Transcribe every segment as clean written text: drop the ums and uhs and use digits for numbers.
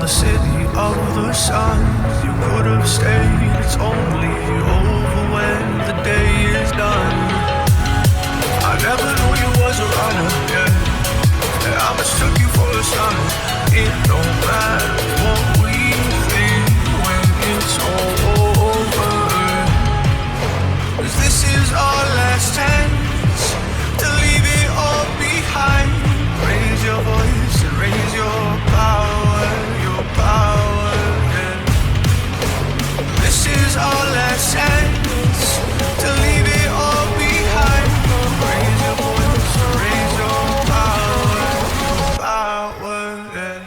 the city of the sun. You could have stayed, it's only over when the day is done. I never knew you was a runner, yeah. I mistook you for a son. It don't matter what we think when it's all over. 'Cause this is our last chance to leave it all behind. Raise your voice and raise your power, yeah. This is our last chance to leave it all behind. Raise your voice and raise your power, yeah.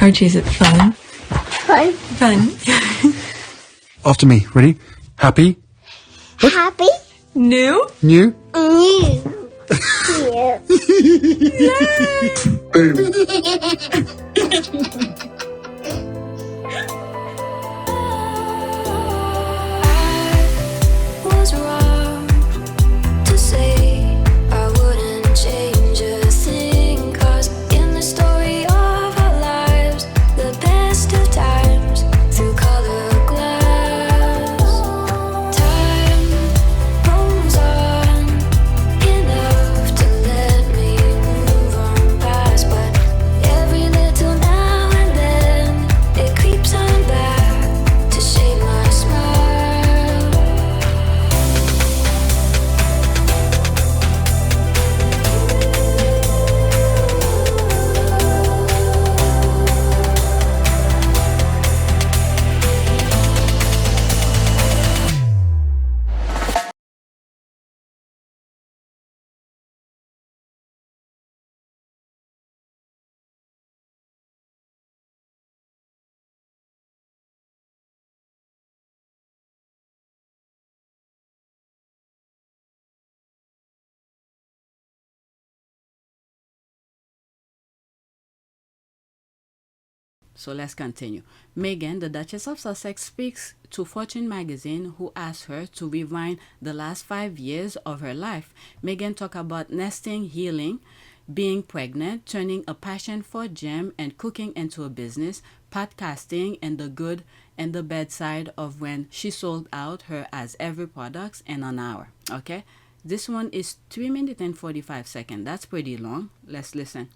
Archie, is it fun? Fun. Fun. After me. Ready? Happy? Happy. New? New? New. Was wrong to say I wouldn't change a thing, 'cause in the story of our lives, the best of times through colored glass, time rolls on enough to let me move on past, but every little now and then it creeps on back to shape my smile. So let's continue. Meghan, the Duchess of Sussex, speaks to Fortune magazine, who asked her to rewind the last 5 years of her life. Meghan talked about nesting, healing, being pregnant, turning a passion for gem and cooking into a business, podcasting, and the good and the bad side of when she sold out her As Every products in an hour. Okay? This one is 3 minutes and 45 seconds. That's pretty long. Let's listen.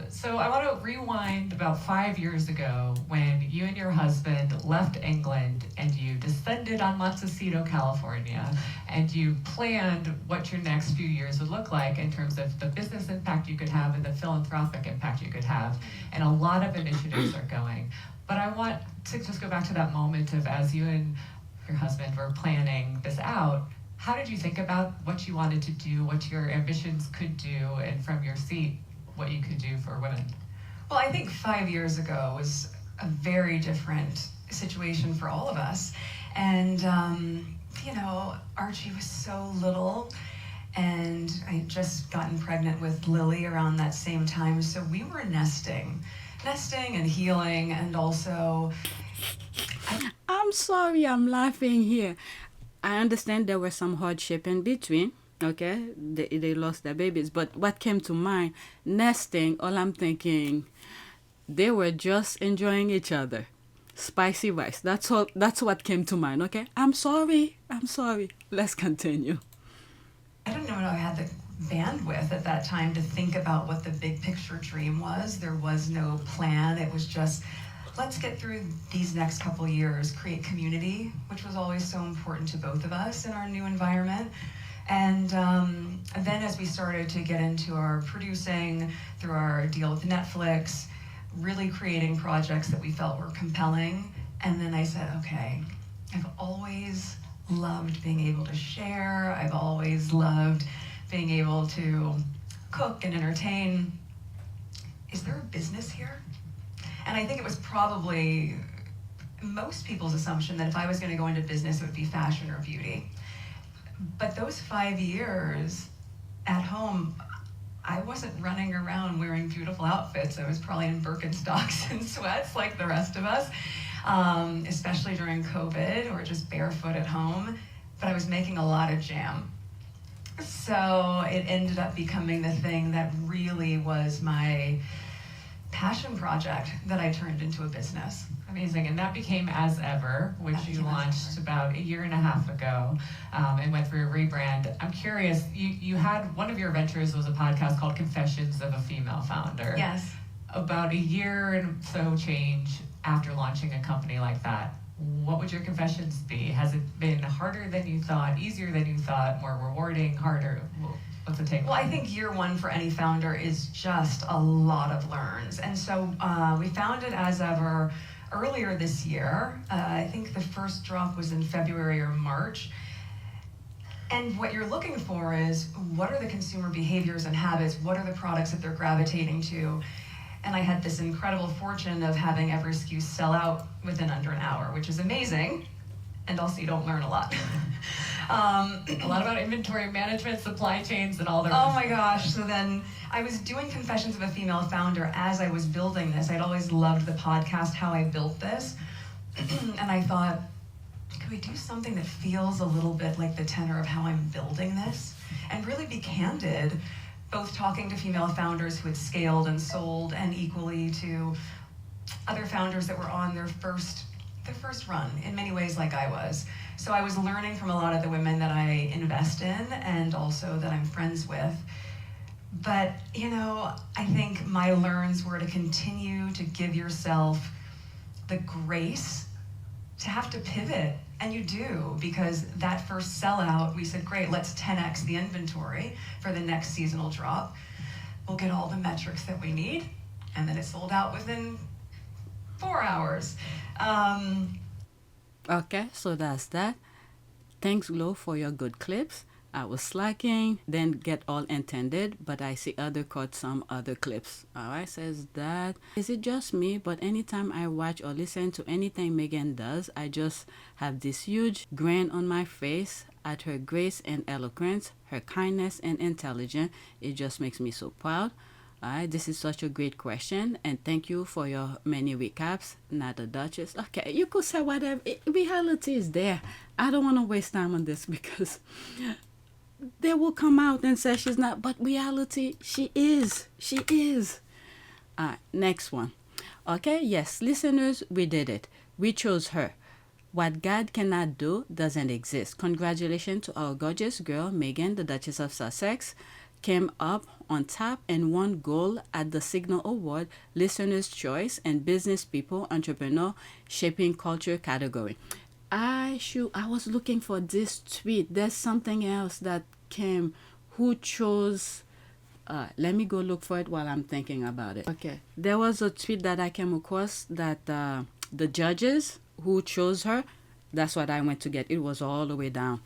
So I want to rewind about 5 years ago when you and your husband left England and you descended on Montecito, California, and you planned what your next few years would look like in terms of the business impact you could have and the philanthropic impact you could have. And a lot of initiatives are going. But I want to just go back to that moment of, as you and your husband were planning this out, how did you think about what you wanted to do, what your ambitions could do, and from your seat, what you could do for women? Well, I think 5 years ago was a very different situation for all of us. And, Archie was so little, and I had just gotten pregnant with Lily around that same time. So we were nesting and healing, and also... I'm sorry, I'm laughing here. I understand there were some hardship in between. Okay, they lost their babies, but what came to mind, nesting, all I'm thinking, they were just enjoying each other. spicy rice. That's all. That's what came to mind. Okay, I'm sorry. Let's continue. I don't know if I had the bandwidth at that time to think about what the big picture dream was. There was no plan. It was just, let's get through these next couple years, create community, which was always so important to both of us in our new environment. And then as we started to get into our producing, through our deal with Netflix, really creating projects that we felt were compelling. And then I said, okay, I've always loved being able to share. I've always loved being able to cook and entertain. Is there a business here? And I think it was probably most people's assumption that if I was going to go into business, it would be fashion or beauty. But those 5 years at home, I wasn't running around wearing beautiful outfits. I was probably in Birkenstocks and sweats like the rest of us, especially during COVID, or just barefoot at home. But I was making a lot of jam. So it ended up becoming the thing that really was my passion project that I turned into a business. Amazing. And that became As Ever, which you launched about a year and a half ago, and went through a rebrand. I'm curious, you had, one of your ventures was a podcast called Confessions of a Female Founder. Yes. About a year and so change after launching a company like that, what would your confessions be? Has it been harder than you thought, easier than you thought, more rewarding, harder? What's the take? Well, I think year one for any founder is just a lot of learns. And so we founded As Ever earlier this year. I think the first drop was in February or March. And what you're looking for is, what are the consumer behaviors and habits? What are the products that they're gravitating to? And I had this incredible fortune of having every SKU sell out within under an hour, which is amazing. And also you don't learn a lot. A lot about inventory management, supply chains, and all the rest. Oh my gosh. So then I was doing Confessions of a Female Founder as I was building this. I'd always loved the podcast, how I built this. And I thought, could we do something that feels a little bit like the tenor of how I'm building this? And really be candid, both talking to female founders who had scaled and sold, and equally to other founders that were on their first run, in many ways like I was. So I was learning from a lot of the women that I invest in and also that I'm friends with. But, you know, I think my learns were to continue to give yourself the grace to have to pivot. And you do, because that first sellout, we said, great, let's 10x the inventory for the next seasonal drop. We'll get all the metrics that we need. And then it sold out within 4 hours. Okay, so that's that. Thanks, Glo, for your good clips. I was slacking, then get all intended, but I see other caught some other clips. Alright, says that. Is it just me? But anytime I watch or listen to anything Meghan does, I just have this huge grin on my face at her grace and eloquence, her kindness and intelligence. It just makes me so proud. Alright, this is such a great question, and thank you for your many recaps. Not a Duchess. Okay, you could say whatever. Reality is there. I don't want to waste time on this because they will come out and say she's not, but reality, she is. She is. Alright, next one. Okay, yes, listeners, we did it. We chose her. What God cannot do doesn't exist. Congratulations to our gorgeous girl, Meghan, the Duchess of Sussex. Came up on top and won gold at the Signal Award Listener's Choice and Business People Entrepreneur Shaping Culture category. I was looking for this tweet. There's something else that came. Who chose? Let me go look for it while I'm thinking about it. Okay, there was a tweet that I came across that the judges who chose her. That's what I went to get. It was all the way down.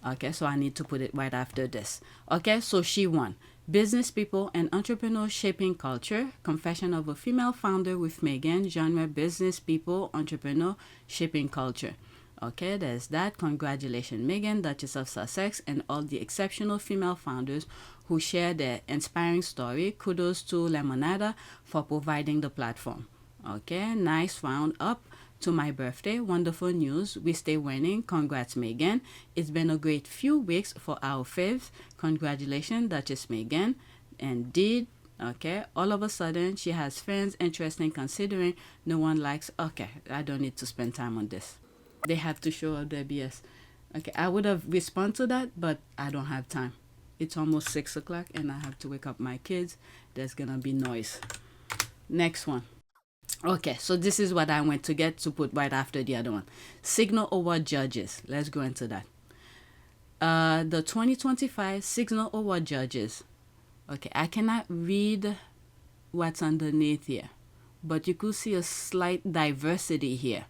Okay, so I need to put it right after this. Okay, so she won. Business People and Entrepreneur Shaping Culture. Confession of a Female Founder with Meghan. Genre Business People, Entrepreneur Shaping Culture. Okay, there's that. Congratulations, Meghan, Duchess of Sussex, and all the exceptional female founders who share their inspiring story. Kudos to Lemonada for providing the platform. Okay, nice round up to my birthday. Wonderful news. We stay winning. Congrats, Meghan. It's been a great few weeks for our faves. Congratulations, Duchess Meghan. Indeed, Okay, all of a sudden she has friends interesting considering no one likes. Okay, I don't need to spend time on this. They have to show up their BS. Okay, I would have responded to that, but I don't have time. It's almost 6 o'clock and I have to wake up my kids. There's gonna be noise. Next one. Okay, so this is what I went to get to put right after the other one. Signal Award judges. Let's go into that. The 2025 Signal Award judges. Okay, I cannot read what's underneath here, but you could see a slight diversity here.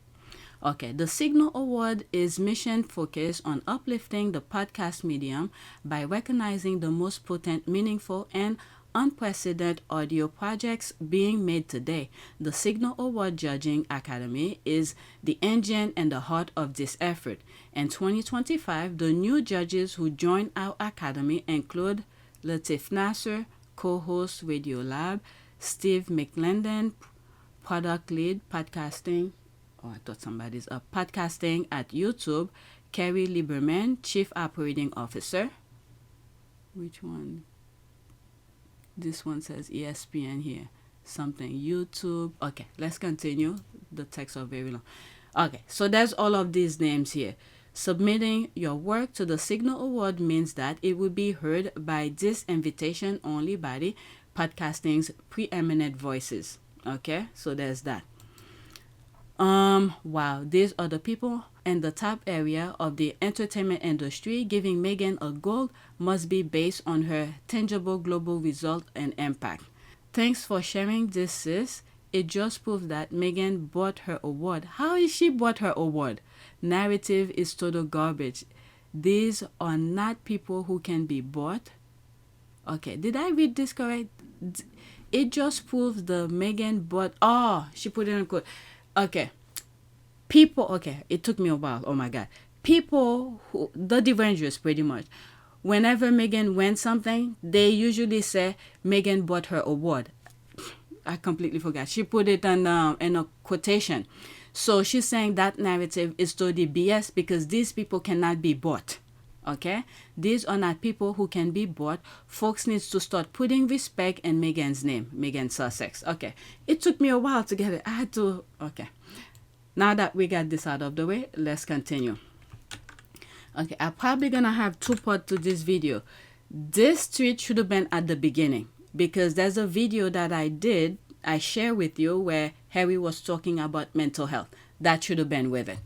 Okay, the Signal Award is mission focused on uplifting the podcast medium by recognizing the most potent, meaningful, and unprecedented audio projects being made today. The Signal Award Judging Academy is the engine and the heart of this effort. In 2025, the new judges who join our academy include Latif Nasser, co-host Radio Lab, Steve McLendon, product lead podcasting. Oh, I thought somebody's up. Podcasting at YouTube, Kerry Lieberman, chief operating officer. Which one? This one says ESPN here. Something YouTube. Okay, let's continue. The texts are very long. Okay, so there's all of these names here. Submitting your work to the Signal Award means that it will be heard by this invitation-only body, podcasting's preeminent voices. Okay, so there's that. Wow, these are the people in the top area of the entertainment industry. Giving Meghan a gold must be based on her tangible global result and impact. Thanks for sharing this, sis. It just proves that Meghan bought her award. How is she bought her award? Narrative is total garbage. These are not people who can be bought. Okay, did I read this correct? It just proves the Meghan bought. Oh, she put it in quote. Okay. People, okay, it took me a while. Oh my God. People who, the Avengers pretty much. Whenever Meghan wins something, they usually say Meghan bought her award. I completely forgot. She put it in a quotation. So she's saying that narrative is totally BS because these people cannot be bought. Okay? These are not people who can be bought. Folks needs to start putting respect in Meghan's name. Meghan Sussex. Okay. It took me a while to get it. I had to... Okay. Now that we got this out of the way, let's continue. Okay, I'm probably going to have 2 parts to this video. This tweet should have been at the beginning because there's a video that I share with you where Harry was talking about mental health. That should have been with it.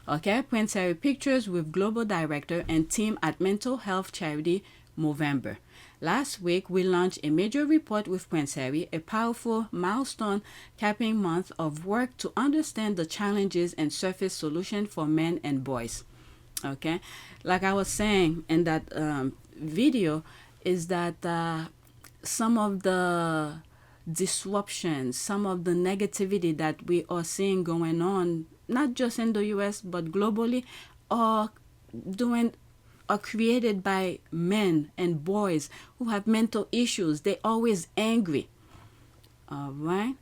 Okay, Prince Harry pictures with global director and team at mental health charity Movember. Last week, we launched a major report with Prince Harry, a powerful milestone capping month of work to understand the challenges and surface solutions for men and boys. Okay, like I was saying in that video, is that some of the disruptions, some of the negativity that we are seeing going on, not just in the US, but globally, are created by men and boys who have mental issues. They're always angry. All right.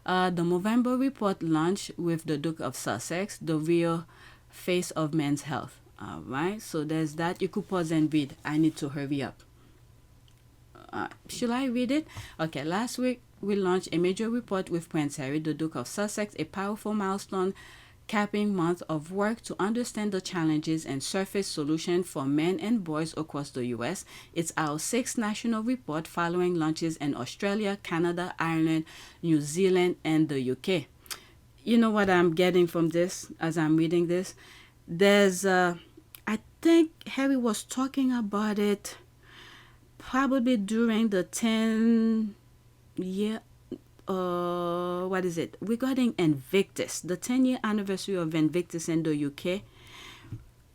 The Movember report launched with the Duke of Sussex, the real face of men's health. All right. So there's that. You could pause and read. I need to hurry up. Should I read it? Okay. Last week, we launched a major report with Prince Harry, the Duke of Sussex, a powerful milestone capping month of work to understand the challenges and surface solutions for men and boys across the US. It's our 6th national report following launches in Australia, Canada, Ireland, New Zealand, and the UK. You know what I'm getting from this as I'm reading this? There's, I think Harry was talking about it probably during the 10-year regarding Invictus, the 10-year anniversary of Invictus in the UK.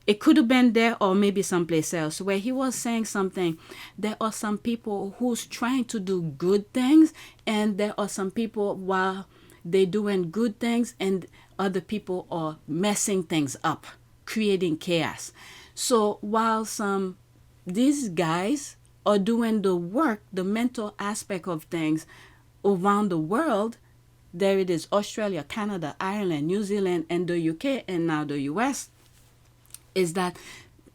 It could have been there or maybe someplace else where he was saying something. There are some people who's trying to do good things, and there are some people while they're doing good things and other people are messing things up, creating chaos. So while these guys are doing the work, the mental aspect of things around the world, there it is, Australia, Canada, Ireland, New Zealand, and the UK, and now the US, is that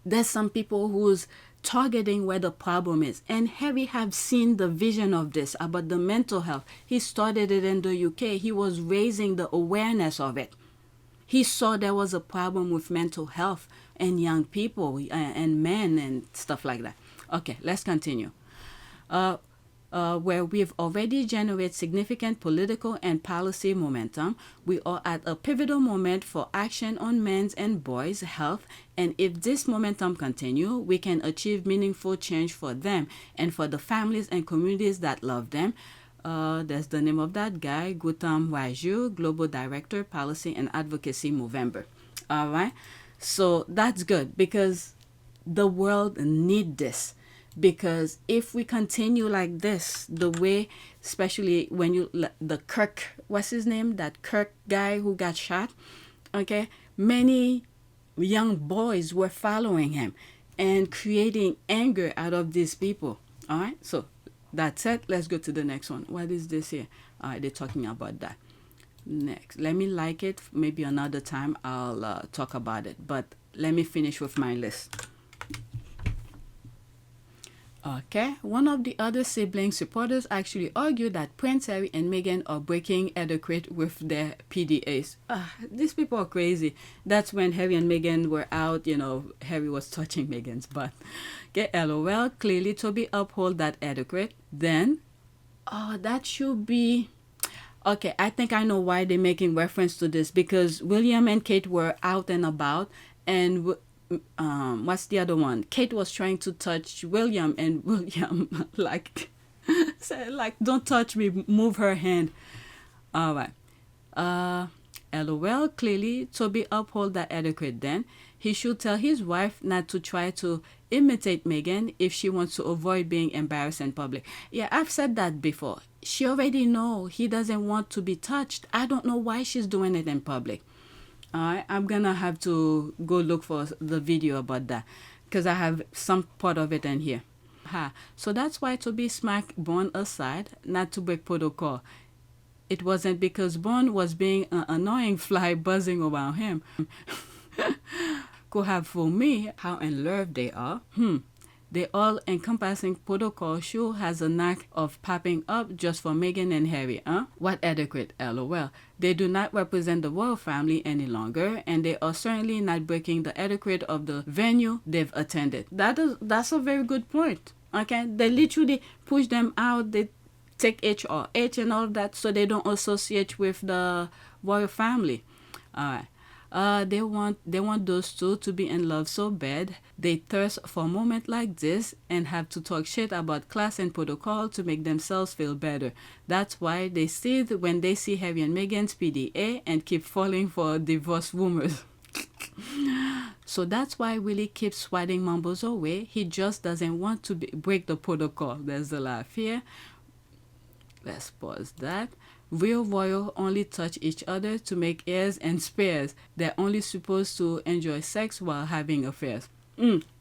there's some people who's targeting where the problem is. And Harry have seen the vision of this about the mental health. He started it in the UK. He was raising the awareness of it. He saw there was a problem with mental health and young people and men and stuff like that. Okay, let's continue. Where we've already generated significant political and policy momentum, we are at a pivotal moment for action on men's and boys' health, and if this momentum continue, we can achieve meaningful change for them and for the families and communities that love them. That's the name of that guy, Gautam Waju, Global Director, Policy and Advocacy, Movember. All right, so that's good because the world need this. Because if we continue like this, the way, especially when the Kirk, what's his name? That Kirk guy who got shot, okay? Many young boys were following him and creating anger out of these people, all right? So that's it. Let's go to the next one. What is this here? All right, they're talking about that. Next, let me like it. Maybe another time I'll talk about it. But let me finish with my list. Okay, one of the other sibling supporters actually argued that Prince Harry and Meghan are breaking etiquette with their PDAs. These people are crazy. That's when Harry and Meghan were out, Harry was touching Meghan's butt. Okay, LOL, clearly to be uphold that etiquette. Then, that should be... Okay, I think I know why they're making reference to this. Because William and Kate were out and about and... what's the other one? Kate was trying to touch William, and William said, don't touch me, move her hand. All right. LOL, clearly Toby uphold that etiquette. Then he should tell his wife not to try to imitate Meghan if she wants to avoid being embarrassed in public. Yeah, I've said that before. She already know he doesn't want to be touched. I don't know why she's doing it in public. I'm gonna have to go look for the video about that because I have some part of it in here. So that's why Toby smacked Bond aside, not to break protocol. It wasn't because Bond was being an annoying fly buzzing around him. Could have fooled me how in love they are. The all-encompassing protocol sure has a knack of popping up just for Meghan and Harry, What etiquette, LOL. They do not represent the royal family any longer, and they are certainly not breaking the etiquette of the venue they've attended. That's a very good point, okay? They literally push them out, they take HRH and all that, so they don't associate with the royal family. All right. They want those two to be in love so bad they thirst for a moment like this and have to talk shit about class and protocol to make themselves feel better. That's why they seethe when they see Harry and Meghan's PDA and keep falling for divorce rumors. So that's why Willie keeps swatting mumbles away. He just doesn't want to break the protocol. There's the laugh here. Let's pause that. Real royal only touch each other to make heirs and spares. They're only supposed to enjoy sex while having affairs.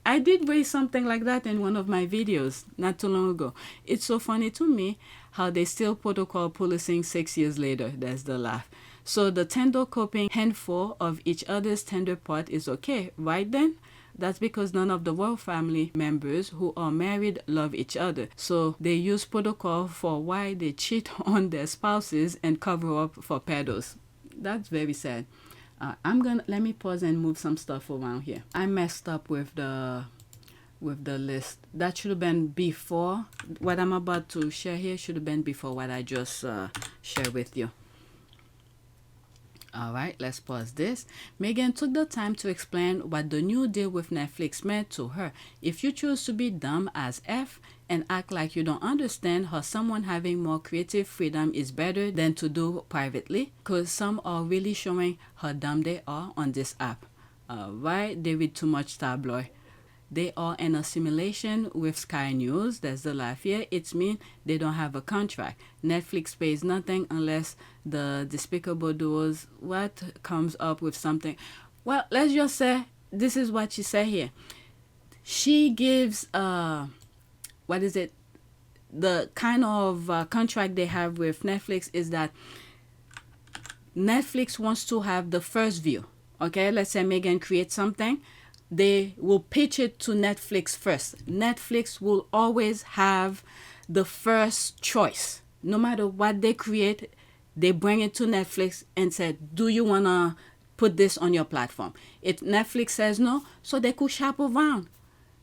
I did raise something like that in one of my videos not too long ago. It's so funny to me how they still protocol policing 6 years later. There's the laugh. So the tender coping handful of each other's tender part is okay, right then? That's because none of the royal family members who are married love each other. So they use protocol for why they cheat on their spouses and cover up for pedos. That's very sad. Let me pause and move some stuff around here. I messed up with the list. That should have been before. What I'm about to share here should have been before what I just shared with you. All right, let's pause this. Meghan took the time to explain what the new deal with Netflix meant to her. If you choose to be dumb as F and act like you don't understand how someone having more creative freedom is better than to do privately, because some are really showing how dumb they are on this app. All right, they read too much tabloid. They are in a simulation with Sky News. There's the laugh here. It means they don't have a contract. Netflix pays nothing unless the despicable duos comes up with something. Well, let's just say this is what she said here. She gives the kind of contract they have with Netflix is that Netflix wants to have the first view. Okay, let's say Meghan creates something. they will pitch it to Netflix first. Netflix will always have the first choice. No matter what they create, they bring it to Netflix and say, do you want to put this on your platform? If Netflix says no, so they could shop around.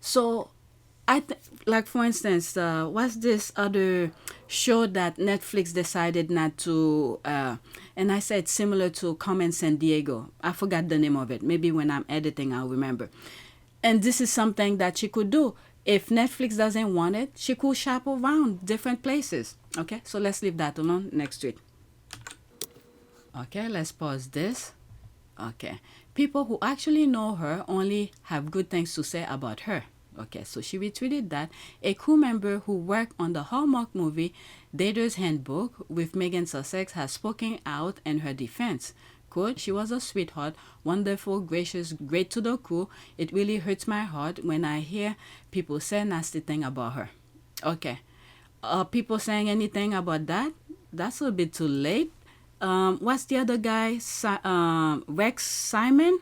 So like for instance, what's this other show that Netflix decided not to, and I said similar to Carmen San Diego. I forgot the name of it. Maybe when I'm editing, I'll remember. And this is something that she could do. If Netflix doesn't want it, she could shop around different places. Okay, so let's leave that alone. Next tweet. Okay, let's pause this. Okay, people who actually know her only have good things to say about her. Okay, so she retweeted that a crew member who worked on the Hallmark movie Dater's Handbook with Meghan Sussex has spoken out in her defense. Quote, she was a sweetheart, wonderful, gracious, great to the crew. It really hurts my heart when I hear people say nasty thing about her. Okay, people saying anything about that? That's a bit too late. What's the other guy? Rex Simon?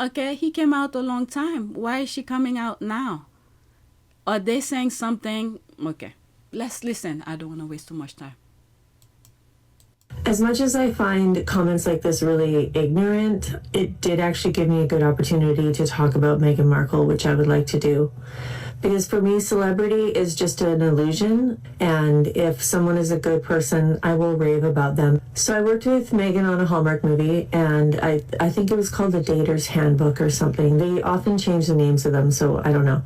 Okay, he came out a long time. Why is she coming out now? Are they saying something? Okay, let's listen. I don't want to waste too much time. As much as I find comments like this really ignorant, it did actually give me a good opportunity to talk about Meghan Markle, which I would like to do. Because for me, celebrity is just an illusion, and if someone is a good person, I will rave about them. So I worked with Meghan on a Hallmark movie, and I think it was called The Dater's Handbook or something. They often change the names of them, so I don't know.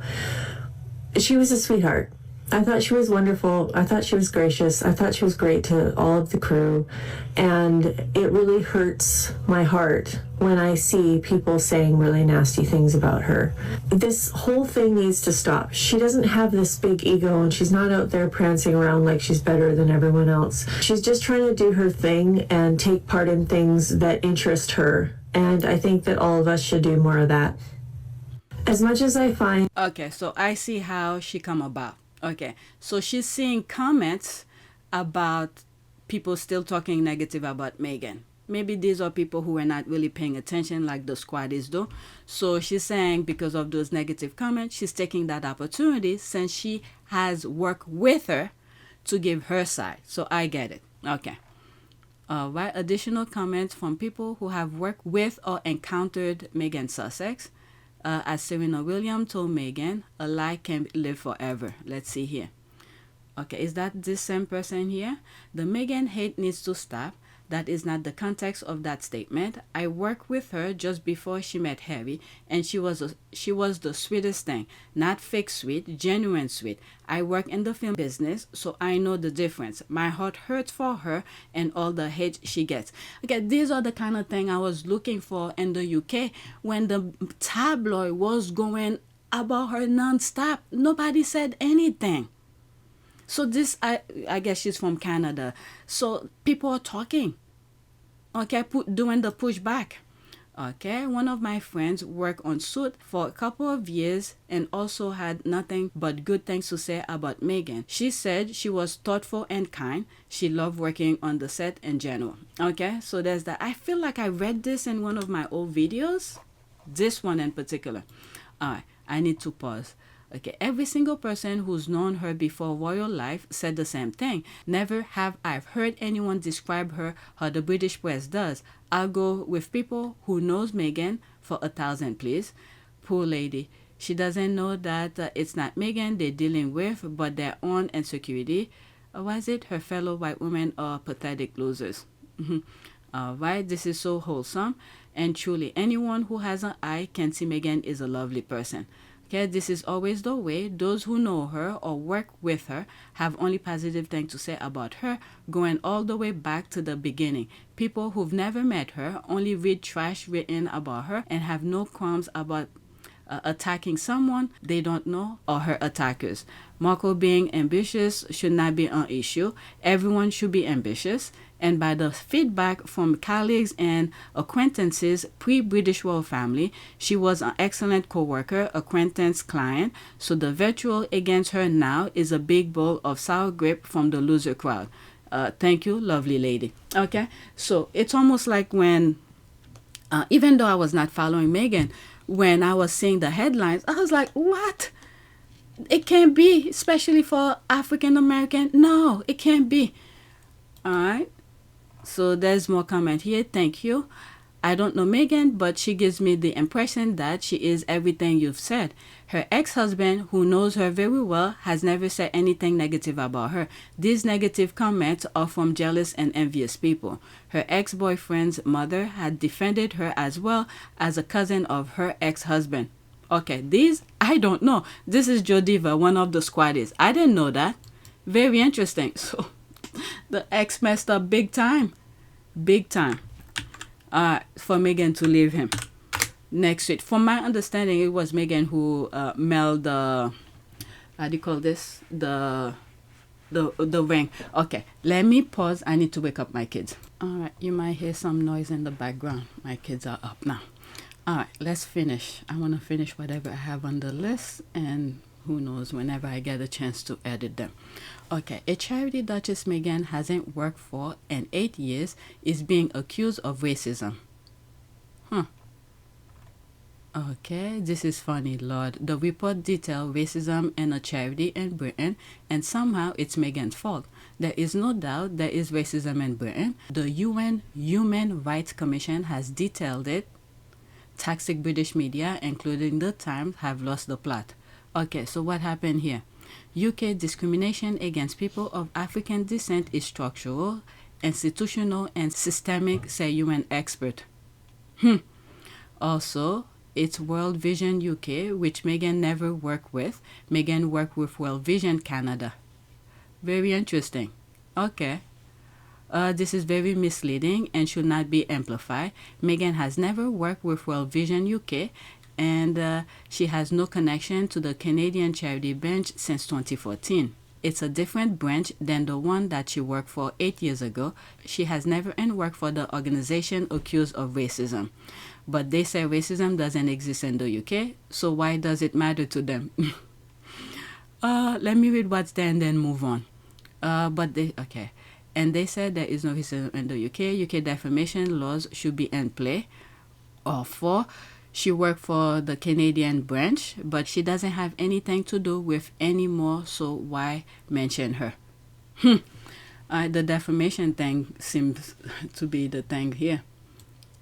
She was a sweetheart. I thought she was wonderful. I thought she was gracious. I thought she was great to all of the crew. And it really hurts my heart when I see people saying really nasty things about her. This whole thing needs to stop. She doesn't have this big ego, and she's not out there prancing around like she's better than everyone else. She's just trying to do her thing and take part in things that interest her. And I think that all of us should do more of that. As much as I find... Okay, so I see how she come about. Okay, so she's seeing comments about people still talking negative about Meghan. Maybe these are people who are not really paying attention like the squad is though. So she's saying because of those negative comments, she's taking that opportunity since she has worked with her to give her side. So I get it. Okay. Right. Additional comments from people who have worked with or encountered Meghan Sussex. As Serena Williams told Meghan, a lie can live forever. Let's see here. Okay, is that this same person here? The Meghan hate needs to stop. That is not the context of that statement. I worked with her just before she met Harry, and she was the sweetest thing. Not fake sweet, genuine sweet. I work in the film business, so I know the difference. My heart hurts for her and all the hate she gets. Okay, these are the kind of thing I was looking for in the UK when the tabloid was going about her nonstop. Nobody said anything. So this, I guess she's from Canada. So people are talking. Okay, doing the pushback. Okay, one of my friends worked on Suit for a couple of years and also had nothing but good things to say about Meghan. She said she was thoughtful and kind. She loved working on the set in general. Okay, so there's that. I feel like I read this in one of my old videos. This one in particular. Alright, I need to pause. Okay, every single person who's known her before royal life said the same thing. Never have I heard anyone describe her how the British press does. I'll go with people who knows Meghan for 1,000, please. Poor lady. She doesn't know that it's not Meghan they're dealing with, but their own insecurity. Was it her fellow white women are pathetic losers? Right, this is so wholesome. And truly, anyone who has an eye can see Meghan is a lovely person. Okay, this is always the way. Those who know her or work with her have only positive things to say about her, going all the way back to the beginning. People who've never met her only read trash written about her and have no qualms about attacking someone they don't know or her attackers. Markle being ambitious should not be an issue. Everyone should be ambitious. And by the feedback from colleagues and acquaintances pre-British royal family, she was an excellent co-worker, acquaintance, client. So the vitriol against her now is a big bowl of sour grape from the loser crowd. Thank you, lovely lady. Okay, so it's almost like when, even though I was not following Meghan, when I was seeing the headlines, I was like, what? It can't be, especially for African American. No, it can't be. All right. So there's more comment here. Thank you. I don't know Meghan, but she gives me the impression that she is everything you've said. Her ex-husband, who knows her very well, has never said anything negative about her. These negative comments are from jealous and envious people. Her ex-boyfriend's mother had defended her as well as a cousin of her ex-husband. Okay, these, I don't know. This is Jodiva, one of the squaddies. I didn't know that. Very interesting. So the ex messed up big time. Big time. For Meghan to leave him. Next week, from my understanding, it was Meghan who mailed the, how do you call this? The ring. Okay, let me pause. I need to wake up my kids. All right, you might hear some noise in the background. My kids are up now. All right, let's finish. I want to finish whatever I have on the list, and who knows, whenever I get a chance to edit them. Okay, a charity Duchess Meghan hasn't worked for in 8 years is being accused of racism. Okay, this is funny, Lord. The report detailed racism in a charity in Britain, and somehow it's Meghan's fault. There is no doubt there is racism in Britain. The UN Human Rights Commission has detailed it. Toxic British media, including The Times, have lost the plot. Okay, so what happened here? UK discrimination against people of African descent is structural, institutional, and systemic, say UN expert. Also, it's World Vision UK, which Meghan never worked with. Meghan worked with World Vision Canada. Very interesting. Okay. This is very misleading and should not be amplified. Meghan has never worked with World Vision UK, and she has no connection to the Canadian charity branch since 2014. It's a different branch than the one that she worked for 8 years ago. She has never worked for the organization accused of racism. But they say racism doesn't exist in the UK, so why does it matter to them? Let me read what's there and then move on. Okay. And they said there is no racism in the UK. UK defamation laws should be in play. Or 4, she worked for the Canadian branch, but she doesn't have anything to do with anymore, so why mention her? The defamation thing seems to be the thing here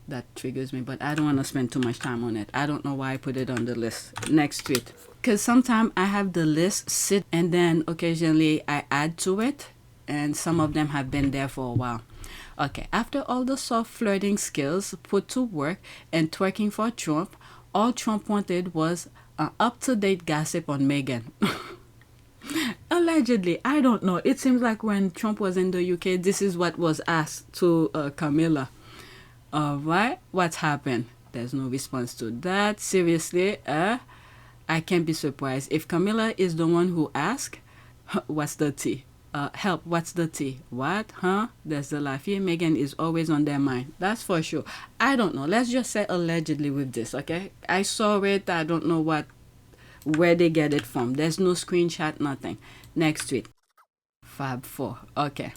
that triggers me, but I don't want to spend too much time on it. I don't know why I put it on the list. Next tweet. Because sometimes I have the list sit and then occasionally I add to it, and some of them have been there for a while. Okay, after all the soft flirting skills put to work and twerking for Trump, all Trump wanted was an up-to-date gossip on Meghan. Allegedly, I don't know. It seems like when Trump was in the UK, this is what was asked to Camilla. Alright, what's happened? There's no response to that. Seriously, I can't be surprised. If Camilla is the one who asked, what's the tea? Help, what's the tea? What? Huh? There's the laugh here. Meghan is always on their mind. That's for sure. I don't know. Let's just say allegedly with this, okay? I saw it. I don't know where they get it from. There's no screenshot, nothing. Next tweet. Fab 4. Okay.